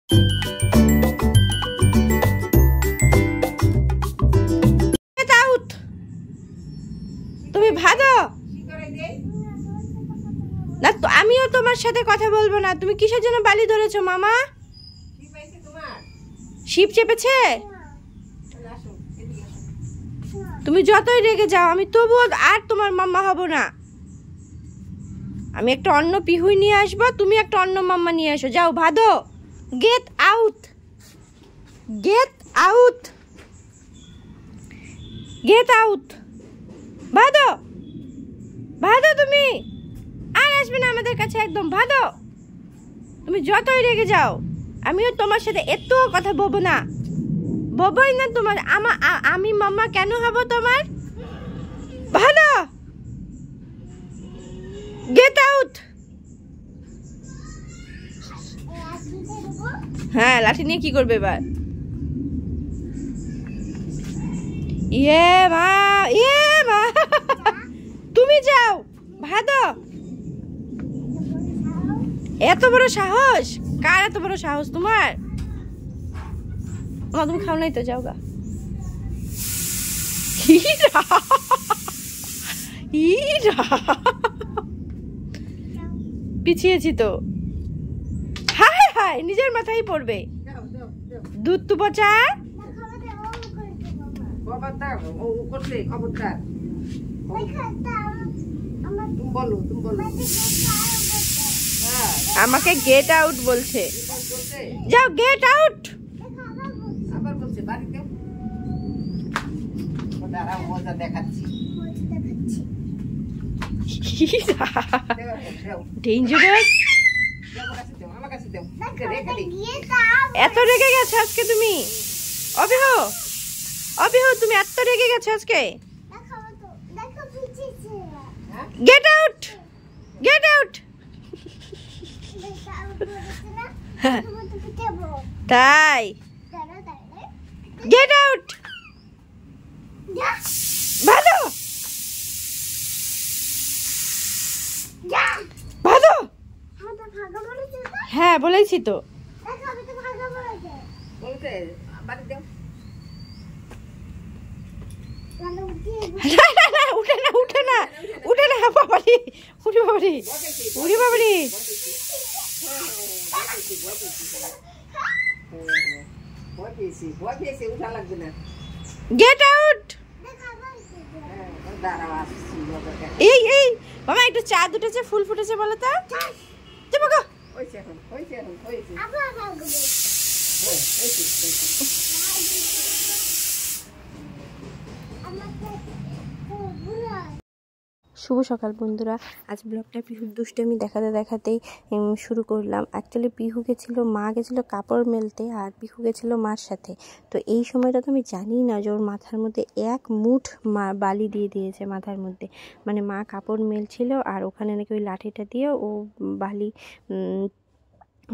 তুমি ভালো না তো, আমিও তোমার সাথে কথা বলবো না। তুমি কিসের জন্য বালি ধরেছো মামা? শিব চেপেছে? তুমি যতই রেগে যাও, আমি তবুও আর তোমার মাম্মা হব না। আমি একটা অন্য পিহুই নিয়ে আসবো, তুমি একটা অন্য মাম্মা নিয়ে আসো। যাও ভাদো, get out, get out, get out. ভাদো, ভাদো, তুমি আর আসবে না আমাদের কাছে একদম। ভাদো, তুমি যতই রেগে যাও, আমিও তোমার সাথে এত কথা বলবো না, বলবোই না তোমার। আমি মাম্মা কেন হব তোমার? ভালো, গেট আউট। হ্যাঁ, লাঠি নিয়ে কি করবে এবার? ইয়ে মা, ইয়ে মা, তুমি যাও ভাদো। এত বড় সাহস? কার এত বড় সাহস তোমার? তুমি খাও নাই তো, যাও গা। পিছিয়েছি তো। হায় হায়, নিজের মাথায় পড়বে। দুধ তো পচা। আমাকে গেট আউট বলছে। যাও, গেট আউট। ডেঞ্জারাস। এত রেগে গেছো আজকে তুমি? অবিহ, অবিহ, তুমি এত রেগে গেছো আজকে? Get out, get out. তাই? Get out. ভালো, ভালো। হ্যাঁ, বলেছি তো। উঠে না, উঠে না, উঠে না। বাবারি, উঠে বাবারি, উঠে বাবারি। Get out. এই এই মামা, একটু চাঁদ উঠেছে, ফুল ফুটেছে বলো তো। শুভ সকাল বন্ধুরা। আজ ব্লগটা পিহুর দুষ্টামি দেখাতে দেখাতেই শুরু করলাম। অ্যাকচুয়ালি পিহু গেছিলো, মা গেছিলো কাপড় মেলতে, আর পিহু গেছিলো মার সাথে। তো এই সময়টা তো আমি জানি না যে ওর মাথার মধ্যে এক মুঠ বালি দিয়ে দিয়েছে মাথার মধ্যে। মানে মা কাপড় মেলছিল, আর ওখানে নাকি ওই লাঠিটা দিয়ে ও বালি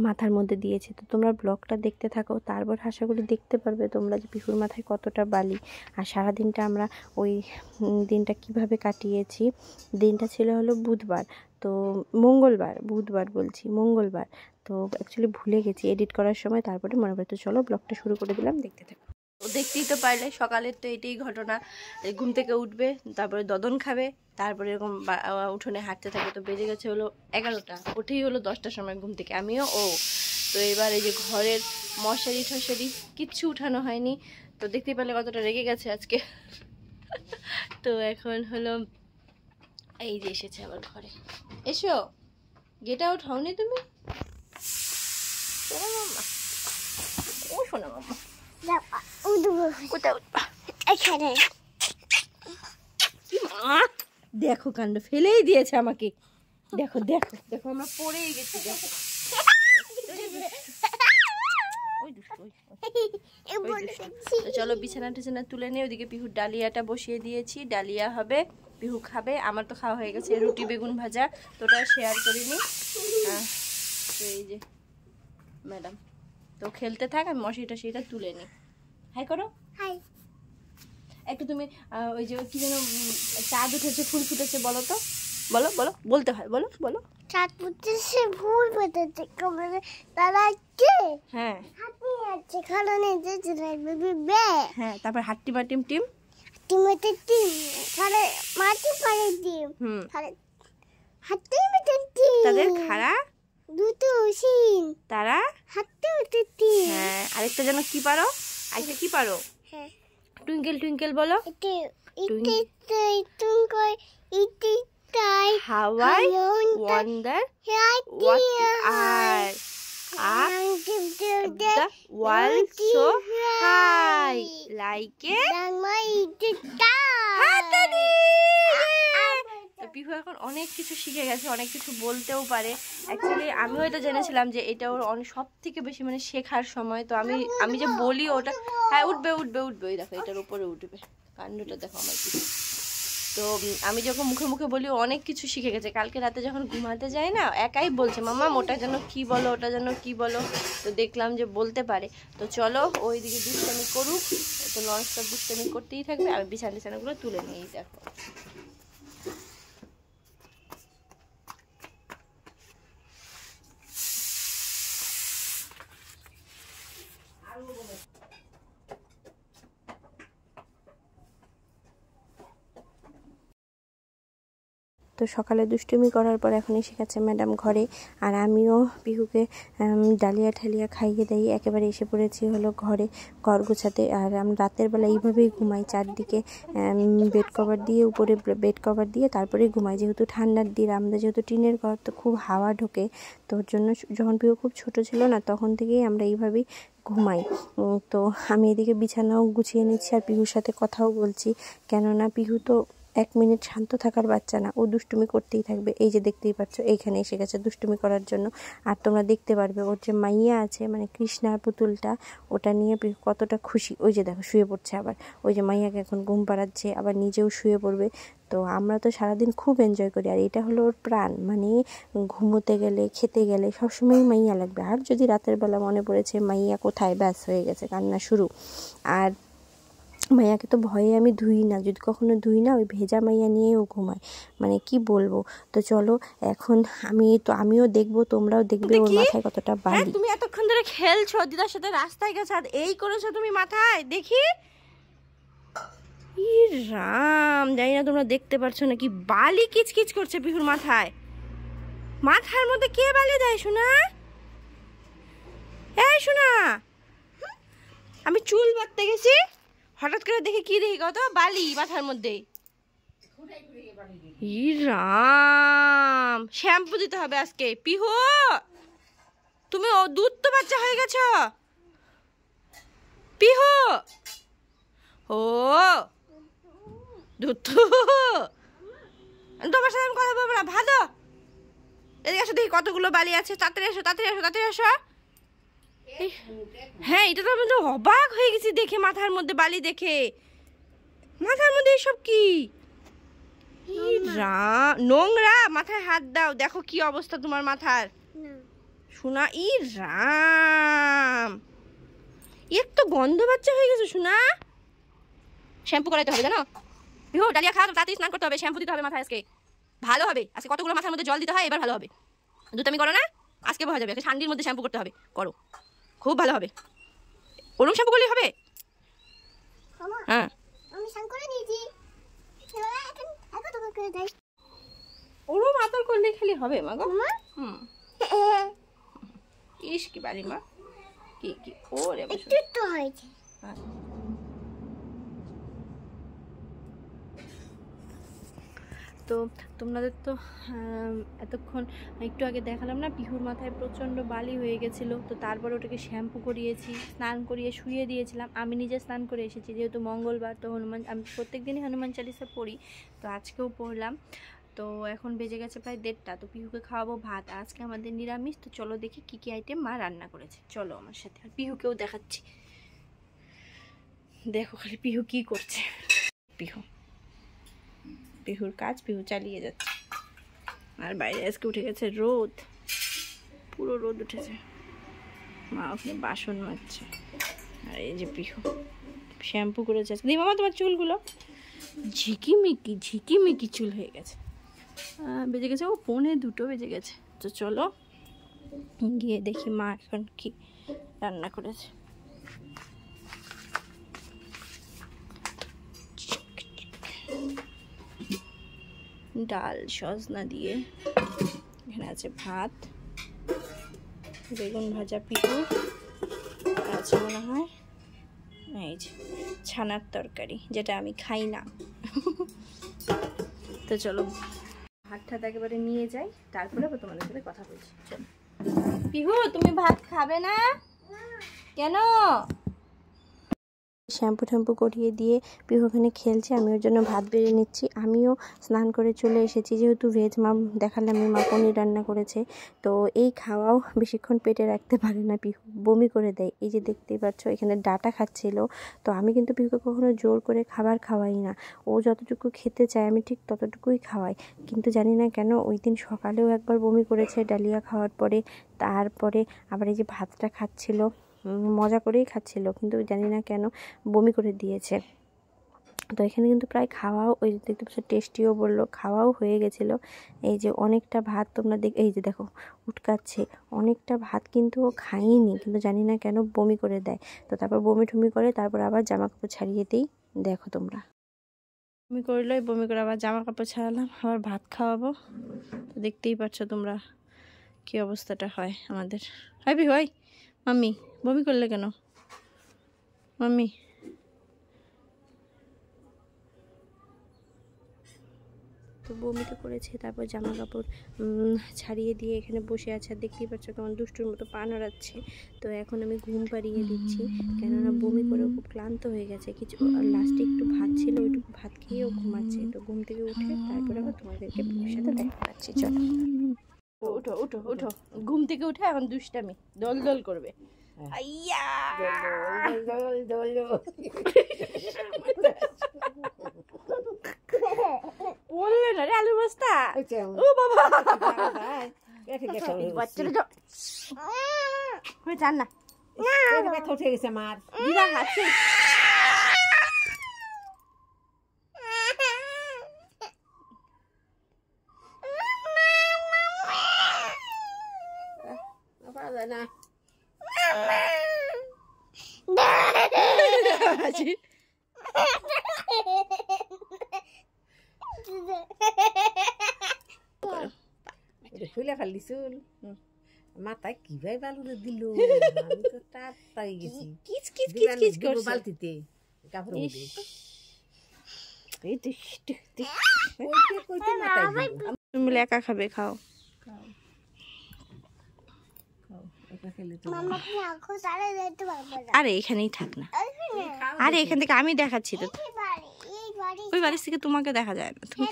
মাথার মধ্যে দিয়েছে। তো তোমরা ব্লগটা দেখতে থাকো, তারপর আশা করি দেখতে পারবে তোমরা যে পিহুর মাথায় কতটা বালি। আর সারাদিনটা আমরা ওই দিনটা কিভাবে কাটিয়েছি। দিনটা ছিল হলো বুধবার, তো বুধবার বলছি, মঙ্গলবার। তো অ্যাকচুয়ালি ভুলে গেছি এডিট করার সময়, তারপরে মনে পড়ে। তো চলো ব্লগটা শুরু করে দিলাম, দেখতে থাকো। দেখতেই তো পারলে সকালের তো এটাই ঘটনা। ঘুম থেকে উঠবে, তারপরে দদন খাবে, তারপরে এরকম উঠোনে হাঁটতে থাকে। তো বেজে গেছে হলো 11টা, উঠেই হলো 10টার সময় ঘুম থেকে, আমিও ও। তো এবার এই যে ঘরের মশারি ঠশারি কিচ্ছু উঠানো হয়নি। তো দেখতেই পারলে কতটা রেগে গেছে আজকে। তো এখন হলো এই যে এসেছে আবার ঘরে। এসো, গেট আউট হওনি তুমি? শোনো মাম্মা, ও শোনো মাম্মা, দেখো কাণ্ড, ফেলেই দিয়েছে আমাকে। দেখো দেখো দেখো, আমরা পড়েই গেছি। দেখো চলো বিছানা টিছানা তুলে নিয়ে ওদিকে পিহুর ডালিয়াটা বসিয়ে দিয়েছি। ডালিয়া হবে, পিহু খাবে। আমার তো খাওয়া হয়ে গেছে, রুটি বেগুন ভাজা, তো ওটা শেয়ার করিনি। তো এই যে ম্যাডাম তো খেলতে থাক, আমি মশারিটা সেটা তুলে নিই। হাই করো, হাই। একটু তুমি ওই যে কি যেন চাঁদ উঠেছে ফুল ফুটেছে বলো তো, বলো বলো, বলতে হয়, বলো বলো। চাঁদ ফুটেছে ফুল ফুটেছে, দাদা হ্যাঁ হ্যাঁ তারপর হাট্টি বা টিম টিম তাদের খাড়া তারা হ্যাঁ আরেকটা যেন কি পারো আরেকটা কি পারো টুইঙ্কেল টুইঙ্কেল বলো How I wonder what are up the world so high like a হাততালি। তো পিহু এখন অনেক কিছু শিখে গেছে, অনেক কিছু বলতেও পারে। অ্যাকচুয়ালি আমি হয়তো জেনেছিলাম যে এটা ওর সব থেকে বেশি মানে শেখার সময়। তো আমি যে বলি ওটা হ্যাঁ উঠবে উঠবে উঠবে, ওই দেখো এটার উপরে উঠবে, কাণ্ডটা দেখো আমার পিহু। তো আমি যখন মুখে মুখে বলি অনেক কিছু শিখে গেছে। কালকে রাতে যখন ঘুমাতে যাই না, একাই বলছে মাম্মা ওটা যেন কি বলো, ওটা যেন কি বলো। তো দেখলাম যে বলতে পারে। তো চলো ওইদিকে দুষ্টামি করুক, তো ননস্টপ দুষ্টামি করতেই থাকবে। আমি বিছানাগুলো তুলে নিই, দেখো তো সকালে দুষ্টুমি করার পর এখন এসে গেছে ম্যাডাম ঘরে, আর আমিও পিহুকে ডালিয়া ঠালিয়া খাইয়ে দেই। একেবারে এসে পড়েছি হলো ঘর গোছাতে। আর আমি রাতের বেলা এইভাবেই ঘুমাই, চারদিকে বেড কভার দিয়ে, উপরে বেড কভার দিয়ে তারপরে ঘুমাই। যেহেতু ঠান্ডার দিন, আমাদের যেহেতু টিনের ঘর, তো খুব হাওয়া ঢোকে। তো ওর জন্য যখন পিহু খুব ছোট ছিল না, তখন থেকেই আমরা এইভাবেই ঘুমাই। তো আমি এদিকে বিছানাও গুছিয়ে নিচ্ছি আর পিহুর সাথে কথাও বলছি, কেননা পিহু তো 1 মিনিট শান্ত থাকার বাচ্চা না, ও দুষ্টুমি করতেই থাকবে। এই যে দেখতেই পাচ্ছ এইখানে এসে গেছে দুষ্টুমি করার জন্য। আর তোমরা দেখতে পারবে ওর যে মাইয়া আছে, মানে কৃষ্ণার পুতুলটা, ওটা নিয়ে কতটা খুশি। ওই যে দেখো শুয়ে পড়ছে আবার, ওই যে মাইয়াকে এখন ঘুম পাড়াচ্ছে, আবার নিজেও শুয়ে পড়বে। তো আমরা তো সারাদিন খুব এনজয় করি, আর এটা হলো ওর প্রাণ। মানে ঘুমোতে গেলে, খেতে গেলে সবসময় মাইয়া লাগবে। আর যদি রাতের বেলা মনে পড়েছে মাইয়া কোথায়, ব্যাস হয়ে গেছে কান্না শুরু। আর মাইয়াকে তো ভয়ে আমি ধুই না, যদি কখনো ধুই না, ওই ভেজা মাইয়া নিয়েও ঘুমায়, মানে কি বলবো। তো চলো এখন আমিও দেখবো, তোমরাও দেখবে ওর মাথায় কতটা বালি। তুমি এতক্ষণ ধরে খেলছো, দিদার সাথে রাস্তায় গেছো আর এই করেছো তুমি মাথায়, দেখি ই রাম, জানি না তোমরা দেখতে পারছো নাকি, বালি কিচকিচ করছে পিহুর মাথায়। মাথার মধ্যে কে বালি দেয় শোনা? এই শোনা, আমি চুল বাঁধতে গেছি, হঠাৎ করে দেখি কি দেখি কত বালি মাথার মধ্যে। ই রাম, শ্যাম্পু দিতে হবে আজকে। পিহু তুমি ও দুধ তো বাচ্চা হয়ে গেছো। পিহু ও দুধ, তোমার সাথে আমি কথা বলবো না, ভালো এদিকে আসো, দেখি কতগুলো বালি আছে। তাড়াতাড়ি আসো, তাড়াতাড়ি আসো, তাড়াতাড়ি আসো। হ্যাঁ, এটা তো আমি তো অবাক হয়ে গেছি দেখে, মাথার মধ্যে বালি দেখে। মাথার মধ্যে এসব কি? নোংরা, মাথায় হাত দাও, দেখো কি অবস্থা তোমার মাথার। শোনা, ই রাম, এর তো গন্ধ বাচ্চা হয়ে গেছে শোনা। শ্যাম্পু করাইতে হবে জানো। বিহু ডালিয়া খাওয়া, তাড়াতাড়ি স্নান করতে হবে, শ্যাম্পু দিতে হবে মাথায় আজকে, ভালো হবে। আজকে কতগুলো মাথার মধ্যে জল দিতে হয়, এবার ভালো হবে। দুটামি করো না, আজকে ভয় যাবে। ঠান্ডির মধ্যে শ্যাম্পু করতে হবে, করো, খুব ভালো হবে। ওরম শ্যাম্পু করলেই হবে। হ্যাঁ ওরম আদর করলে খালি হবে মা গো। ইস কি বাড়ি মা, কি কি ওরে একটু হয়েছে। তো তোমাদের তো এতক্ষণ একটু আগে দেখালাম না, পিহুর মাথায় প্রচণ্ড বালি হয়ে গেছিলো। তো তারপর ওটাকে শ্যাম্পু করিয়েছি, স্নান করিয়ে শুয়ে দিয়েছিলাম। আমি নিজে স্নান করে এসেছি, যেহেতু মঙ্গলবার, তো আমি প্রত্যেক দিনই হনুমান চালিসা পড়ি, তো আজকেও পড়লাম। তো এখন বেজে গেছে প্রায় 1:30। তো পিহুকে খাওয়াবো ভাত, আজকে আমাদের নিরামিষ। তো চলো দেখি কী কী আইটেম মা রান্না করেছে, চলো আমার সাথে। আর পিহুকেও দেখাচ্ছি, দেখো খালি পিহু কী করছে। পিহুর কাজ পিহু চালিয়ে যাচ্ছে। আর বাইরে আজকে উঠে গেছে রোদ, পুরো রোদ উঠেছে। মা ওখানে বাসন মাজছে, আর এই যে পিহু শ্যাম্পু করেছে। দি মামা তোমার চুলগুলো ঝিকিমিকি চুল হয়ে গেছে। বেজে গেছে ও 1:45 বেজে গেছে। তো চলো গিয়ে দেখি মা এখন কি রান্না করেছে। ডাল সজনা দিয়ে, এখানে আছে ভাত, বেগুন ভাজা পিঠু আছে মনে হয়, এই যে ছানার তরকারি, যেটা আমি খাই না। তো চলো ভাত ঠাত একেবারে নিয়ে যাই, তারপরে তোমাদের সাথে কথা বলছি। চলো পিহু, তুমি ভাত খাবে না কেন? শ্যাম্পু ট্যাম্পু করিয়ে দিয়ে পিহু ওখানে খেলছে, আমি ওর জন্য ভাত বেড়ে নিচ্ছি। আমিও স্নান করে চলে এসেছি, যেহেতু ভেজ মা দেখালাম মা পনির রান্না করেছে। তো এই খাওয়াও বেশিক্ষণ পেটে রাখতে পারে না, পিহু বমি করে দেয়। এই যে দেখতেই পাচ্ছ এখানে ডাটা খাচ্ছিল। তো আমি কিন্তু পিহুকে কখনো জোর করে খাবার খাওয়াই না, ও যতটুকু খেতে চায় আমি ঠিক ততটুকুই খাওয়াই। কিন্তু জানি না কেন ওই দিন সকালেও একবার বমি করেছে ডালিয়া খাওয়ার পরে, তারপরে আবার এই যে ভাতটা খাচ্ছিল, মজা করেই খাচ্ছিল, কিন্তু জানি না কেন বমি করে দিয়েছে। তো এখানে কিন্তু প্রায় খাওয়াও, ওই দেখতে পাচ্ছ টেস্টিও বললো, খাওয়াও হয়ে গেছিলো। এই যে অনেকটা ভাত তোমরা এই যে দেখো উটকাচ্ছে, অনেকটা ভাত কিন্তু ও খাইনি, কিন্তু জানি না কেন বমি করে দেয়। তো তারপর বমি টমি করে তারপর আবার জামা কাপড় ছাড়িয়ে দিই। দেখো তোমরা বমি করলেই, বমি করে আবার জামা কাপড় ছাড়ালাম, আবার ভাত খাওয়াবো। তো দেখতেই পাচ্ছ তোমরা কি অবস্থাটা হয় আমাদের। হাইবি হয় মাম্মি, বমি করলে কেন মাম্মি? তো বমিটা করেছে, তারপর জামা কাপড় ছাড়িয়ে দিয়ে এখানে বসে আছে। আর দেখতেই পাচ্ছ কেমন দুষ্টুর মতো পা নাড়াচ্ছে। তো এখন আমি ঘুম পাড়িয়ে দিচ্ছি, কেননা বমি করে খুব ক্লান্ত হয়ে গেছে। কিছু লাস্টে একটু ভাত ছিল, ওইটুকু ভাত খেয়েও ঘুমাচ্ছে। তো ঘুম থেকে উঠে তারপরে আবার তোমাদেরকে সাথে দেখা পাচ্ছি। চলো উঠো উঠো উঠো, ঘুম থেকে উঠে এখন দুষ্টামি দোল দোল করবে। আইয়া বললে না রে আলু বস্তা। ও বাবা বাচ্চাটা হয়ে যান না, ব্যথা উঠে গেছে আমার, দিদা হাসছে। না ফুলে ফেললি চুল মাথায় কিভাবে বালুরে দিল, আমি তো তাড়াতাড়ি গেছি কিচ কিচ কিচ কিচ করছে বালতিতে কাপড় মধ্যে। তুমি বলে একা খাবে, খাও আরে এখানেই থাক না, আরে এখান থেকে আমি দেখাচ্ছি তো, ওই বাড়ি থেকে তোমাকে দেখা যায় না। তুমি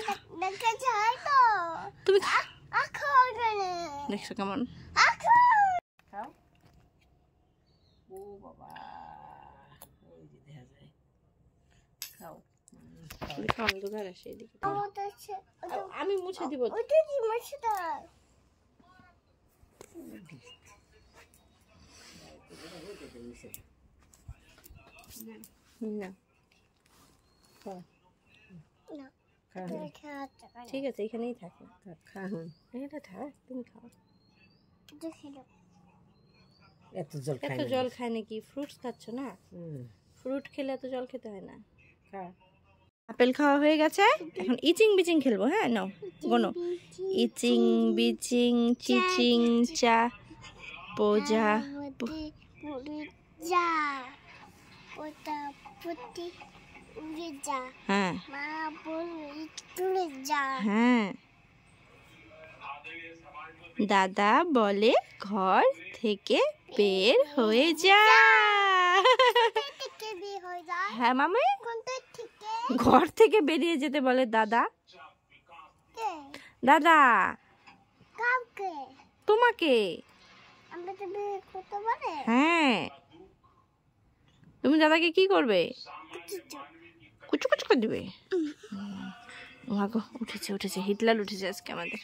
তুমি দেখছো কেমন আমি মুছে দিব। ঠিক আছে এখানেই থাকো, এটা থাক, তুমি খাও। এত জল খায় নাকি? ফ্রুটস খাচ্ছ না? ফ্রুট খেলে এত জল খেতে হয় না। আপেল খাওয়া হয়ে গেছে, এখন ইচিং বিচিং খেলবো। হ্যাঁ নাও গোনো, ইচিং বিচিং চিচিং চা পোজা হ্যাঁ হ্যাঁ, দাদা বলে ঘর থেকে বের হয়ে যা। হ্যাঁ মামা, ঘর থেকে বেরিয়ে যেতে বলে দাদা। দাদা তোমাকে? হ্যাঁ, তুমি দাদাকে কি করবে? কুচু কুচু করে দিবে। উঠেছে উঠেছে, হিটলার উঠেছে আজকে আমাদের।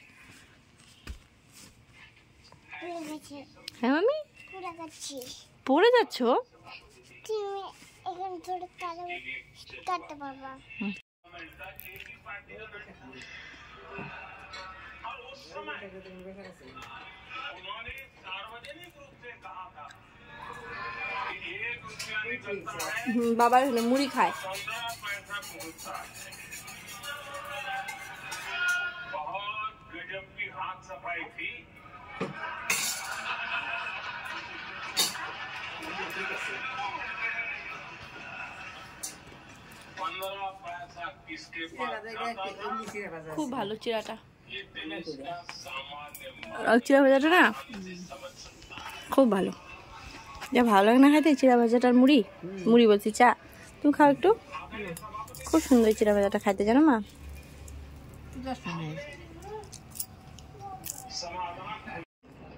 হ্যাঁ মামি, পড়ে যাচ্ছ? বাবার হলে মুড়ি খায়। খুব ভালো চিড়াটা, চিড়া ভাজাটা না খুব ভালো। যা ভালো লাগে না খাইতে চিড়া ভাজাটার মুড়ি, মুড়ি বলছি চা। তুমি খাও একটু, খুব সুন্দর চিড়া ভাজাটা খাইতে, জানো মা?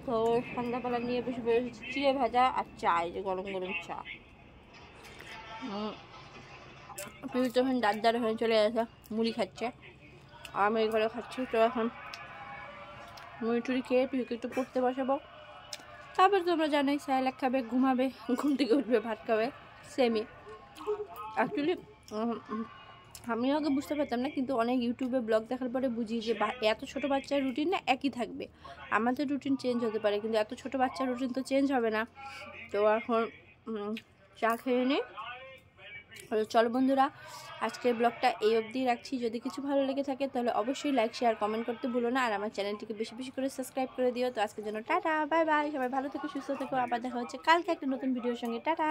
তো সন্ধ্যাবেলা নিয়ে বসে বসে চিড়ে ভাজা আর চা, এই যে গরম গরম চা। পিউ তখন দাদার হয়ে চলে গেছে, মুড়ি খাচ্ছে, আর আমি এই ঘরে খাচ্ছি। তো এখন মুড়ি টুড়ি খেয়ে পিউকে একটু পড়তে বসাবো, তারপর তোমরা জানোই স্যালাড খাবে, ঘুমাবে, ঘুম থেকে উঠবে, ভাত খাবে। সেমই অ্যাকচুয়ালি আমিও আগে বুঝতে পারতাম না, কিন্তু অনেক ইউটিউবে ব্লগ দেখার পরে বুঝি যে এত ছোটো বাচ্চার রুটিন না একই থাকবে। আমাদের রুটিন চেঞ্জ হতে পারে, কিন্তু এত ছোটো বাচ্চার রুটিন তো চেঞ্জ হবে না। তো এখন চা খেয়ে নিই। চলো বন্ধুরা, আজকের ব্লগটা এই অবধি রাখছি। যদি কিছু ভালো লেগে থাকে তাহলে অবশ্যই লাইক শেয়ার কমেন্ট করতে ভুলো না, আর আমার চ্যানেলটিকে বেশি বেশি করে সাবস্ক্রাইব করে দিও। তো আজকের জন্য টাটা, বাই বাই, সবাই ভালো থেকো, সুস্থ থেকো। আবার দেখা হচ্ছে কালকে একটা নতুন ভিডিওর সঙ্গে। টাটা।